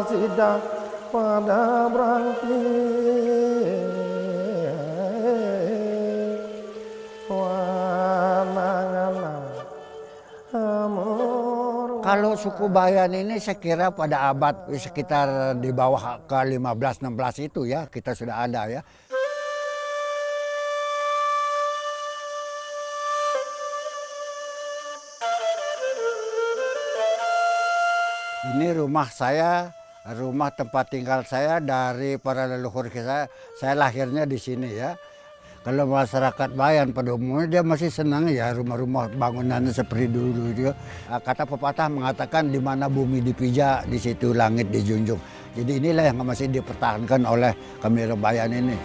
sidang pada berhenti Kalau suku Bayan ini saya kira pada abad sekitar di bawah ke 15-16 itu ya kita sudah ada ya. Ini rumah saya, rumah tempat tinggal saya dari para leluhur saya. Saya lahirnya di sini ya. Kalau masyarakat Bayan pada umumnya dia masih senang ya rumah-rumah bangunannya seperti dulu itu. Kata pepatah mengatakan di mana bumi dipijak di situ langit dijunjung. Jadi inilah yang masih dipertahankan oleh kami orang Bayan ini.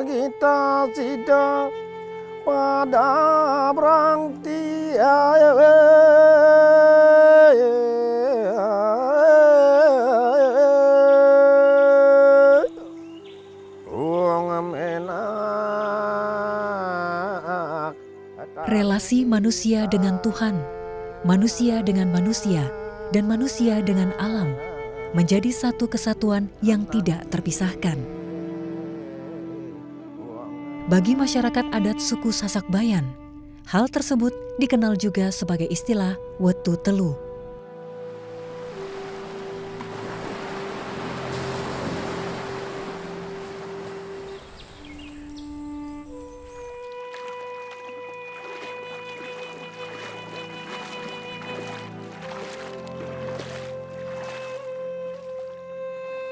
Kita sidang pada berhenti Relasi manusia dengan Tuhan, manusia dengan manusia, dan manusia dengan alam menjadi satu kesatuan yang tidak terpisahkan. Bagi masyarakat adat suku Sasak Bayan, hal tersebut dikenal juga sebagai istilah wetu telu.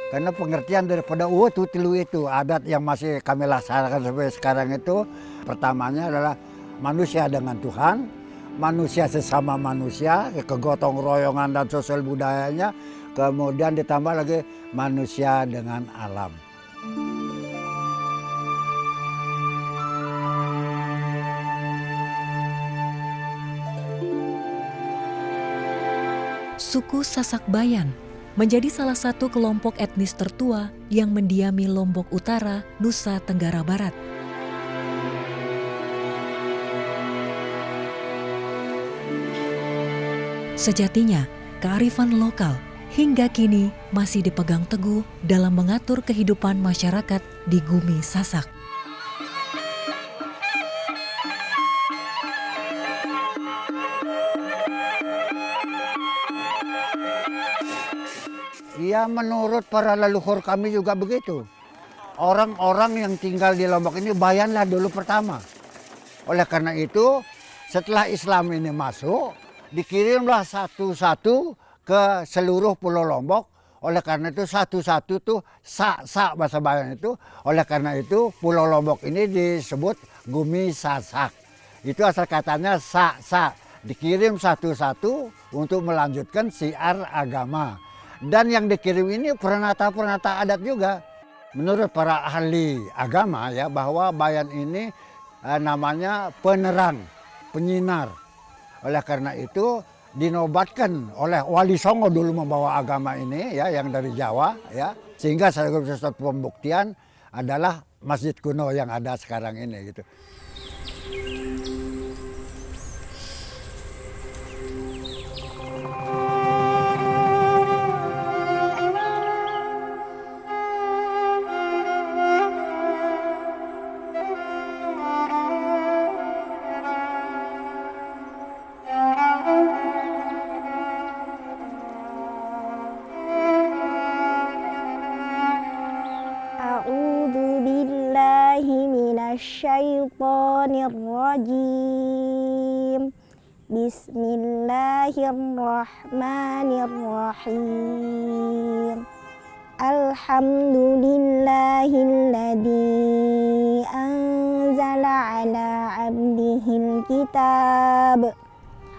Karena pengertian daripada wetu telu itu adat yang masih kami laksanakan sampai sekarang itu pertamanya adalah manusia dengan Tuhan, manusia sesama manusia, kegotong royongan dan sosial budayanya, kemudian ditambah lagi manusia dengan alam. Suku Sasak Bayan menjadi salah satu kelompok etnis tertua yang mendiami Lombok Utara, Nusa Tenggara Barat. Sejatinya, kearifan lokal hingga kini masih dipegang teguh dalam mengatur kehidupan masyarakat di Gumi Sasak. Ya menurut para leluhur kami juga begitu. Orang-orang yang tinggal di Lombok ini Bayanlah dulu pertama. Oleh karena itu setelah Islam ini masuk, dikirimlah satu-satu ke seluruh Pulau Lombok. Oleh karena itu satu-satu tuh sak-sak bahasa Bayan itu. Oleh karena itu Pulau Lombok ini disebut Gumi Sasak. Itu asal katanya sak-sak. Dikirim satu-satu untuk melanjutkan syiar agama. Dan yang dikirim ini peranata-peranata adat juga. Menurut para ahli agama ya bahwa Bayan ini namanya penerang, penyinar. Oleh karena itu dinobatkan oleh Wali Songo dulu membawa agama ini ya yang dari Jawa ya. Sehingga sebagai satu pembuktian adalah masjid kuno yang ada sekarang ini gitu. Syaitanirrajim. Bismillahirrahmanirrahim. Alhamdulillahilladzi anzala ala abdihil kitab.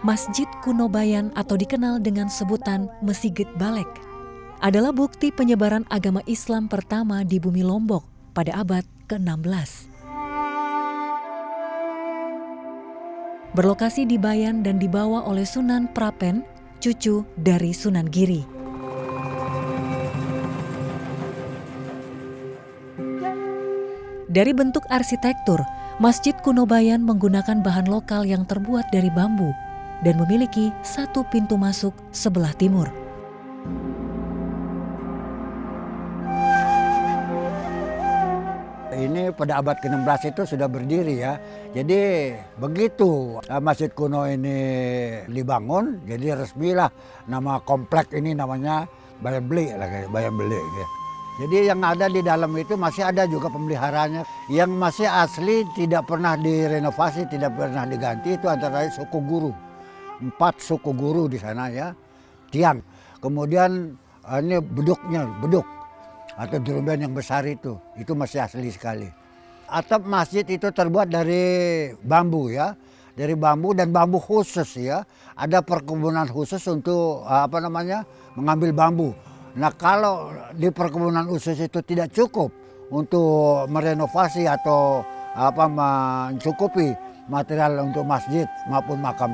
Masjid kuno Bayan atau dikenal dengan sebutan Mesigit Balek adalah bukti penyebaran agama Islam pertama di bumi Lombok pada abad ke-16. Berlokasi di Bayan dan dibawa oleh Sunan Prapen, cucu dari Sunan Giri. Dari bentuk arsitektur, Masjid Kuno Bayan menggunakan bahan lokal yang terbuat dari bambu dan memiliki satu pintu masuk sebelah timur. Ini pada abad ke-16 itu sudah berdiri ya. Jadi begitu Masjid Kuno ini dibangun, jadi resmilah nama komplek ini namanya Bayan Beli lah, Bayan Beli. Gitu. Jadi yang ada di dalam itu masih ada juga pemeliharaannya. Yang masih asli tidak pernah direnovasi, tidak pernah diganti itu antara lain suku guru. 4 suku guru di sana ya, tiang. Kemudian ini beduk atau drumben yang besar itu masih asli sekali. Atap masjid itu terbuat dari bambu ya, dari bambu dan bambu khusus ya. Ada perkebunan khusus untuk mengambil bambu. Nah kalau di perkebunan khusus itu tidak cukup untuk merenovasi atau mencukupi material untuk masjid maupun makam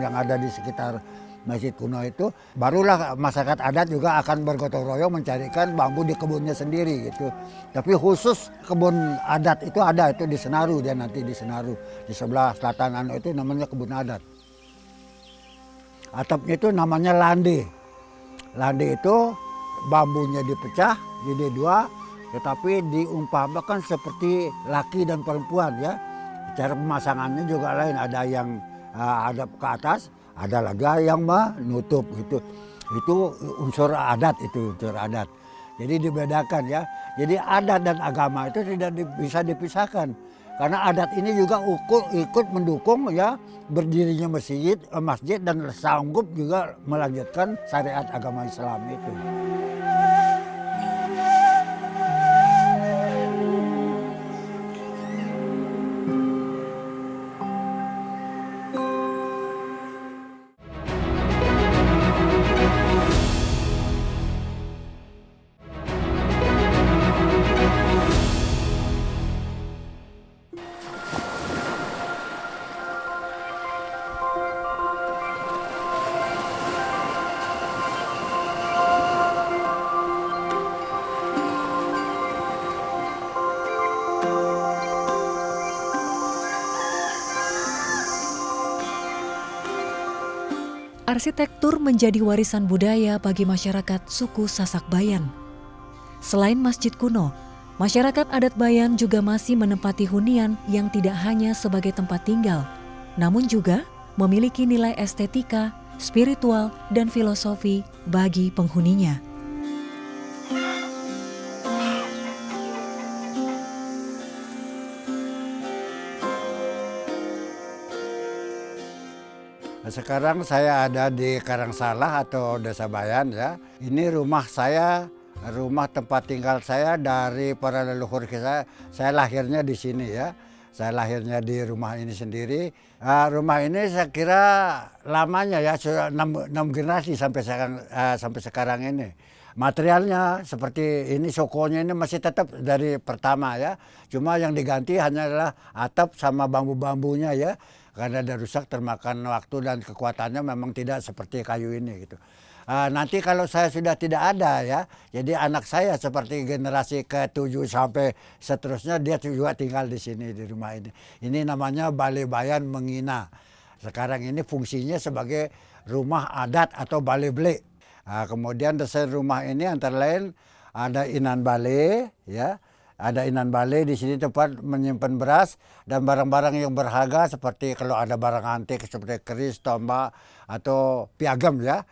yang ada di sekitar Masjid Kuno itu, barulah masyarakat adat juga akan bergotong royong mencarikan bambu di kebunnya sendiri gitu. Tapi khusus kebun adat itu ada itu di Senaru, dia nanti di Senaru di sebelah selatan itu namanya kebun adat. Atapnya itu namanya lande. Lande itu bambunya dipecah jadi 2, tetapi diumpamakan seperti laki dan perempuan ya. Cara pemasangannya juga lain, ada yang hadap ke atas, ada lagi yang menutup gitu. Itu unsur adat Jadi dibedakan ya. Jadi adat dan agama itu tidak bisa dipisahkan. Karena adat ini juga ikut mendukung ya berdirinya masjid dan sanggup juga melanjutkan syariat agama Islam itu. Arsitektur menjadi warisan budaya bagi masyarakat suku Sasak Bayan. Selain Masjid Kuno, masyarakat adat Bayan juga masih menempati hunian yang tidak hanya sebagai tempat tinggal, namun juga memiliki nilai estetika, spiritual, dan filosofi bagi penghuninya. Sekarang saya ada di Karangsalah atau Desa Bayan ya. Ini rumah saya, rumah tempat tinggal saya dari para leluhur saya. Saya lahirnya di sini ya. Saya lahirnya di rumah ini sendiri. Rumah ini saya kira lamanya ya sudah 6 generasi sampai sekarang ini. Materialnya seperti ini, sokonya ini masih tetap dari pertama ya. Cuma yang diganti hanyalah atap sama bambu-bambunya ya. Karena ada rusak termakan waktu dan kekuatannya memang tidak seperti kayu ini gitu. Nanti kalau saya sudah tidak ada ya, jadi anak saya seperti generasi ke-7 sampai seterusnya dia juga tinggal di sini di rumah ini. Ini namanya Balai Bayan Mengina. Sekarang ini fungsinya sebagai rumah adat atau balai beli. Kemudian desain rumah ini antara lain ada Inan Balai ya. Ada Inan Balai di sini tempat menyimpan beras dan barang-barang yang berharga seperti kalau ada barang antik seperti keris, tombak atau piagam ya.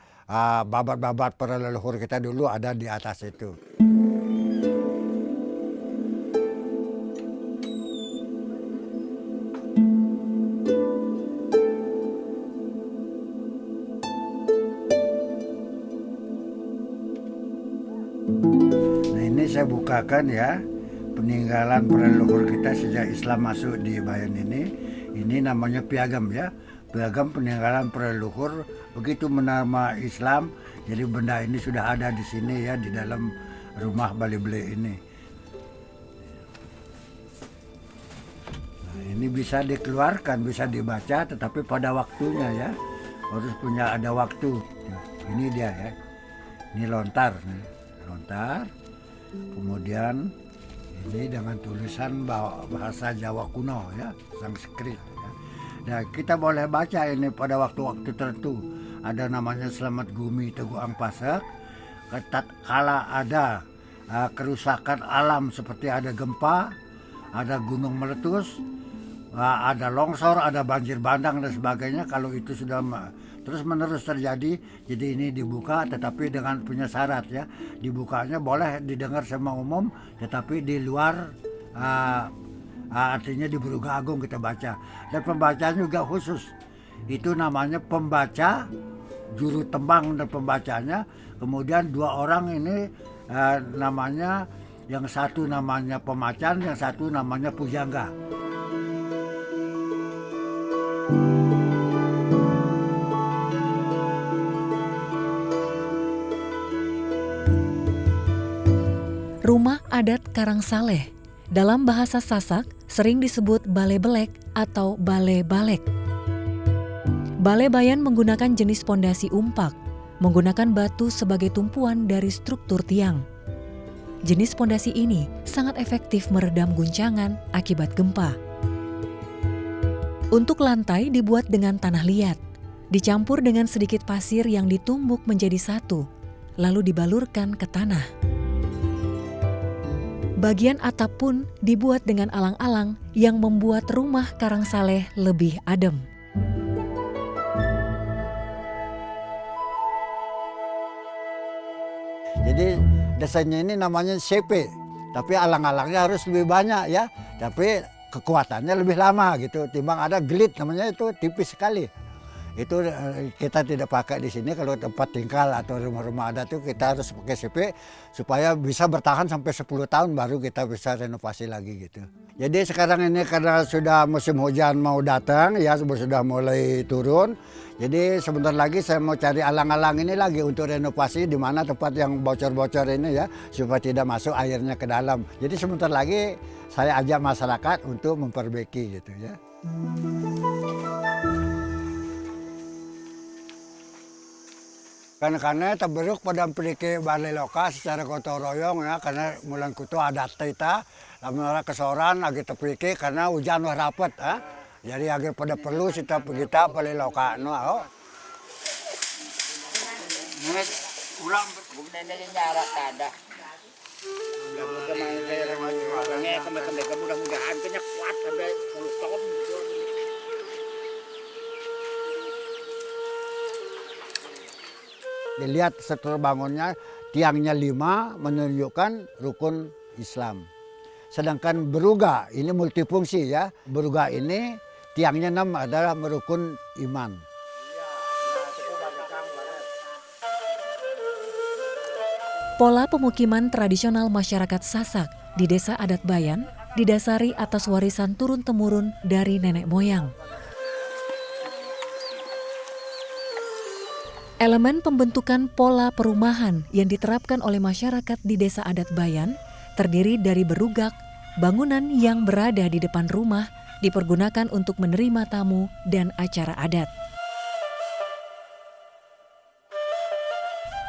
Babat-babat para leluhur kita dulu ada di atas itu. Nah ini saya bukakan ya. Peninggalan para leluhur kita sejak Islam masuk di Bayan ini namanya piagam ya. Piagam peninggalan para leluhur begitu menerima Islam Jadi benda ini sudah ada di sini ya, di dalam rumah Bale Bele ini. Nah, ini bisa dikeluarkan, bisa dibaca, tetapi pada waktunya ya. Harus punya ada waktu. Nah, ini dia ya. Ini lontar. Nah, lontar. Kemudian ini dengan tulisan bahasa Jawa kuno ya, Sanskrit. Ya. Nah, kita boleh baca ini pada waktu-waktu tertentu. Ada namanya Selamat Gumi Teguh Angpasak. Kala ada kerusakan alam seperti ada gempa, ada gunung meletus, ada longsor, ada banjir bandang dan sebagainya. Kalau itu sudah terus menerus terjadi, jadi ini dibuka tetapi dengan punya syarat ya. Dibukanya boleh didengar sama umum, tetapi di luar artinya di Brugha Agung kita baca. Dan pembacaan juga khusus. Itu namanya pembaca, juru tembang dan pembacanya. Kemudian dua orang ini namanya, yang satu namanya pemacan, yang satu namanya pujangga. Rumah adat Karangsaleh dalam bahasa Sasak sering disebut Bale Belek atau Bale Balek. Bale Bayan menggunakan jenis pondasi umpak, menggunakan batu sebagai tumpuan dari struktur tiang. Jenis pondasi ini sangat efektif meredam guncangan akibat gempa. Untuk lantai dibuat dengan tanah liat, dicampur dengan sedikit pasir yang ditumbuk menjadi satu, lalu dibalurkan ke tanah. Bagian atap pun dibuat dengan alang-alang yang membuat rumah Karangsaleh lebih adem. Jadi desainnya ini namanya CP, tapi alang-alangnya harus lebih banyak ya, tapi kekuatannya lebih lama gitu. Timbang ada gelit namanya, itu tipis sekali. Itu kita tidak pakai di sini. Kalau tempat tinggal atau rumah-rumah adat itu kita harus pakai CP supaya bisa bertahan sampai 10 tahun baru kita bisa renovasi lagi gitu. Jadi sekarang ini karena sudah musim hujan mau datang ya, sudah mulai turun. Jadi sebentar lagi saya mau cari alang-alang ini lagi untuk renovasi di mana tempat yang bocor-bocor ini ya, supaya tidak masuk airnya ke dalam. Jadi sebentar lagi saya ajak masyarakat untuk memperbaiki gitu ya. Karena taberuk pada perike Bale Loka secara gotong royong ya, karena mulan kutu adat kita, lamun ora kesoran lagi teprike karena hujan wah rapet ha. Jadi agar pada perlu kita Bale Loka no. Nget ulang buknanya nyarak kada. Kemarin mudah-mudahan kena kuat sampai 10 tahun. Dilihat setelah bangunnya tiangnya 5 menunjukkan rukun Islam. Sedangkan Brugha ini multifungsi ya. Brugha ini tiangnya 6 adalah merukun iman. Pola pemukiman tradisional masyarakat Sasak di Desa Adat Bayan didasari atas warisan turun-temurun dari nenek moyang. Elemen pembentukan pola perumahan yang diterapkan oleh masyarakat di Desa Adat Bayan terdiri dari berugak, bangunan yang berada di depan rumah dipergunakan untuk menerima tamu dan acara adat.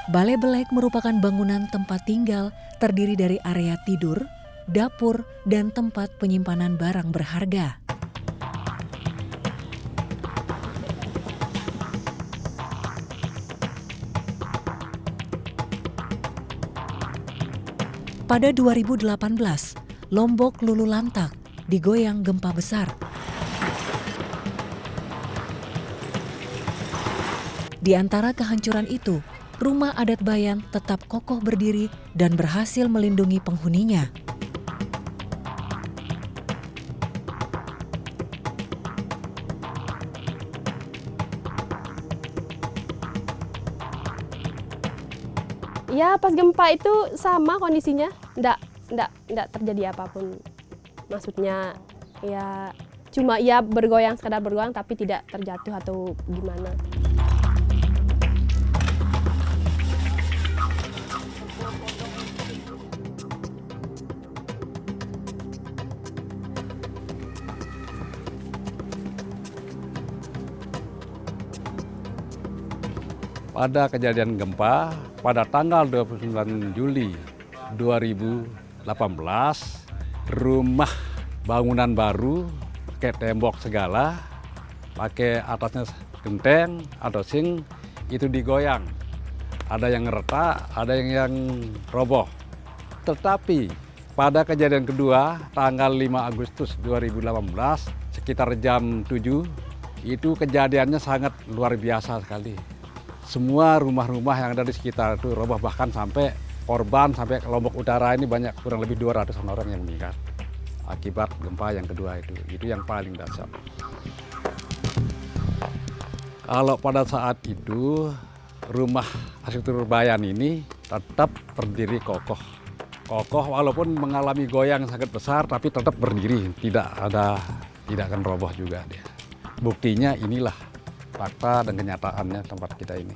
Bale Belek merupakan bangunan tempat tinggal terdiri dari area tidur, dapur, dan tempat penyimpanan barang berharga. Pada 2018, Lombok lulu lantak digoyang gempa besar. Di antara kehancuran itu, rumah adat Bayan tetap kokoh berdiri dan berhasil melindungi penghuninya. Ya pas gempa itu sama kondisinya, ndak terjadi apapun. Maksudnya ya cuma ya bergoyang, sekadar bergoyang tapi tidak terjatuh atau gimana. pada kejadian gempa pada tanggal 29 Juli 2018, rumah bangunan baru pakai tembok segala, pakai atasnya genteng atau sing itu digoyang. Ada yang retak, ada yang roboh. Tetapi pada kejadian kedua tanggal 5 Agustus 2018 sekitar jam 7 itu kejadiannya sangat luar biasa sekali. Semua rumah-rumah yang ada di sekitar itu roboh, bahkan sampai korban sampai ke Lombok Utara ini banyak, kurang lebih 200-an orang yang meninggal akibat gempa yang kedua itu yang paling dahsyat. Kalau pada saat itu rumah arsitektur Bayan ini tetap berdiri kokoh. Kokoh walaupun mengalami goyang sangat besar tapi tetap berdiri, tidak akan roboh juga dia. Buktinya inilah fakta dan kenyataannya tempat kita ini.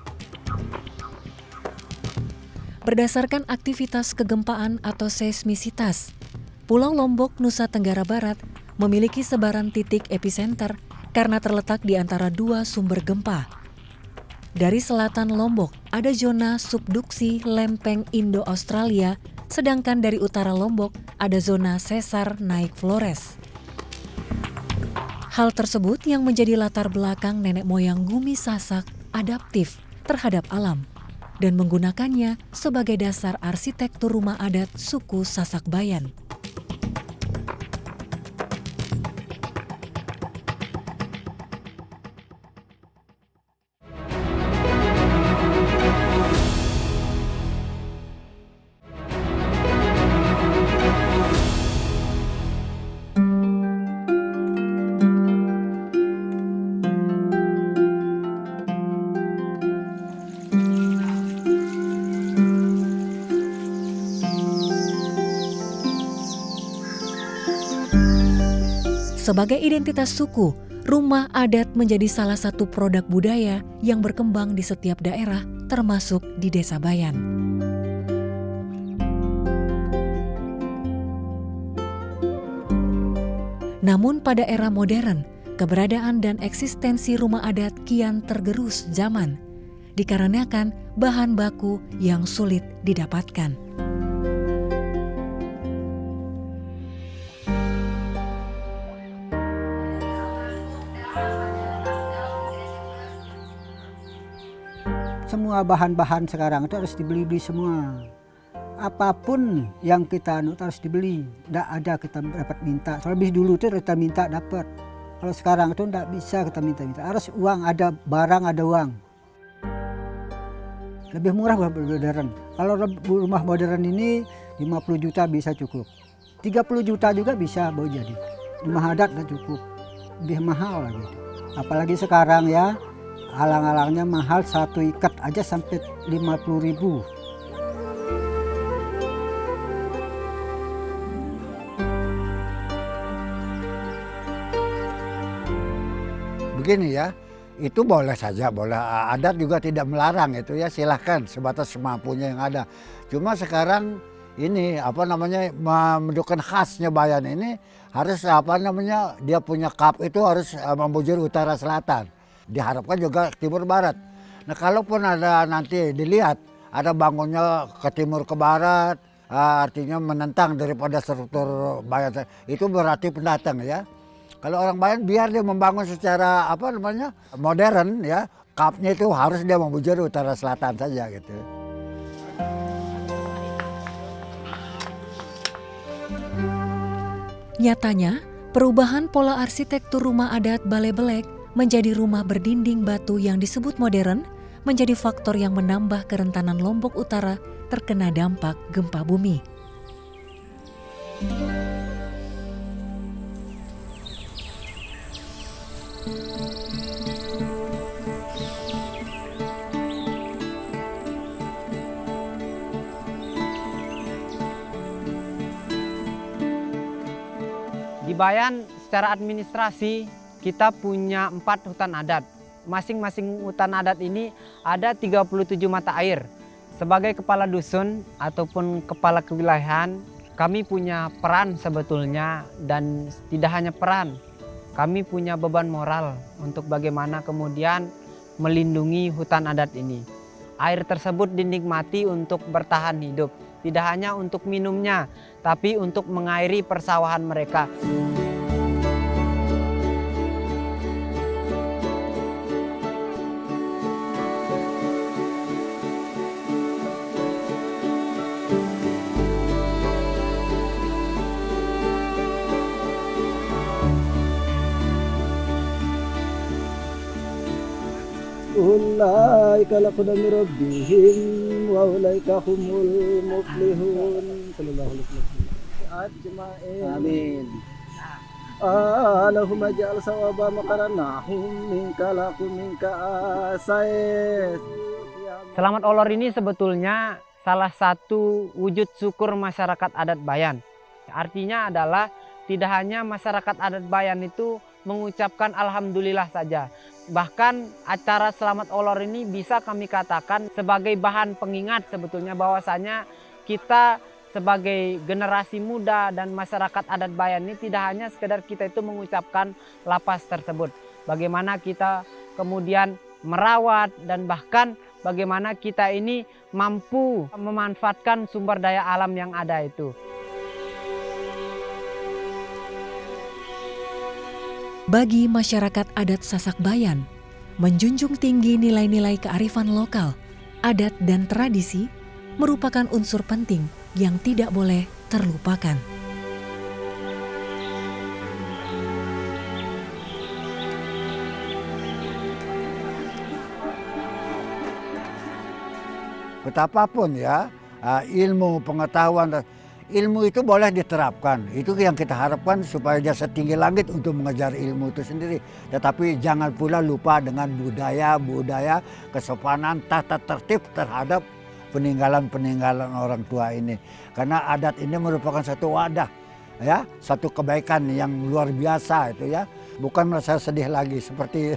Berdasarkan aktivitas kegempaan atau seismisitas, Pulau Lombok, Nusa Tenggara Barat memiliki sebaran titik epicenter karena terletak di antara dua sumber gempa. Dari selatan Lombok ada zona subduksi lempeng Indo-Australia, sedangkan dari utara Lombok ada zona sesar naik Flores. Hal tersebut yang menjadi latar belakang nenek moyang Gumi Sasak adaptif terhadap alam dan menggunakannya sebagai dasar arsitektur rumah adat suku Sasak Bayan. Sebagai identitas suku, rumah adat menjadi salah satu produk budaya yang berkembang di setiap daerah, termasuk di Desa Bayan. Namun pada era modern, keberadaan dan eksistensi rumah adat kian tergerus zaman, dikarenakan bahan baku yang sulit didapatkan. Semua bahan-bahan sekarang itu harus dibeli semua. Apapun yang kita harus dibeli. Tidak ada kita dapat minta. Soalnya dulu itu kita minta dapat. Kalau sekarang itu tidak bisa kita minta-minta. Harus uang, ada barang, ada uang. Lebih murah modern. Kalau rumah modern ini 50 juta bisa cukup. 30 juta juga bisa baru jadi. Rumah adat tidak cukup. Lebih mahal lagi. Apalagi sekarang ya. Alang-alangnya mahal, satu ikat aja sampai 50.000. Begini ya, itu boleh saja, boleh. Adat juga tidak melarang itu ya, silahkan sebatas semampunya yang ada. Cuma sekarang ini menunjukkan khasnya Bayan ini harus dia punya kap itu harus membujur utara selatan. Diharapkan juga timur barat. Nah kalaupun ada nanti dilihat ada bangunnya ke timur ke barat, artinya menentang daripada struktur Bayan, itu berarti pendatang ya. Kalau orang Bayan biar dia membangun secara modern ya, kapnya itu harus dia membujur utara selatan saja gitu. Nyatanya, perubahan pola arsitektur rumah adat Balai Belek menjadi rumah berdinding batu yang disebut modern menjadi faktor yang menambah kerentanan Lombok Utara terkena dampak gempa bumi. Di Bayan secara administrasi kita punya 4 hutan adat. Masing-masing hutan adat ini ada 37 mata air. Sebagai kepala dusun ataupun kepala kewilayahan, kami punya peran sebetulnya, dan tidak hanya peran, kami punya beban moral untuk bagaimana kemudian melindungi hutan adat ini. Air tersebut dinikmati untuk bertahan hidup, tidak hanya untuk minumnya, tapi untuk mengairi persawahan mereka. Ulaika laqadami rabbihim wa ulaika humul muflihun. Sallallahu alaihi wasallam. Ajma'in. Amin. Allahumma ja'al sawaba maqaranahum minka lakum minka asais. Selamat Olor ini sebetulnya salah satu wujud syukur masyarakat adat Bayan. Artinya adalah tidak hanya masyarakat adat Bayan itu mengucapkan alhamdulillah saja. Bahkan acara Selamat Olor ini bisa kami katakan sebagai bahan pengingat sebetulnya bahwasanya kita sebagai generasi muda dan masyarakat adat Bayan ini tidak hanya sekedar kita itu mengucapkan lapas tersebut. Bagaimana kita kemudian merawat dan bahkan bagaimana kita ini mampu memanfaatkan sumber daya alam yang ada itu. Bagi masyarakat adat Sasak Bayan, menjunjung tinggi nilai-nilai kearifan lokal, adat dan tradisi merupakan unsur penting yang tidak boleh terlupakan. Betapapun ya, ilmu, pengetahuan, ilmu itu boleh diterapkan. Itu yang kita harapkan supaya dia setinggi langit untuk mengejar ilmu itu sendiri. Tetapi jangan pula lupa dengan budaya, kesopanan, tata tertib terhadap peninggalan-peninggalan orang tua ini. Karena adat ini merupakan satu wadah, ya, satu kebaikan yang luar biasa itu ya. Bukan merasa sedih lagi seperti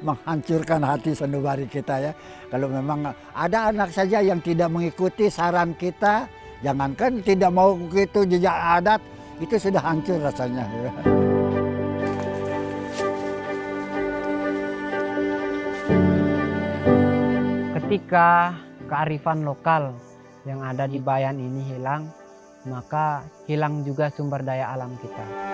menghancurkan hati sanubari kita ya. Kalau memang ada anak saja yang tidak mengikuti saran kita, jangankan tidak mau begitu jejak adat, itu sudah hancur rasanya. Ketika kearifan lokal yang ada di Bayan ini hilang, maka hilang juga sumber daya alam kita.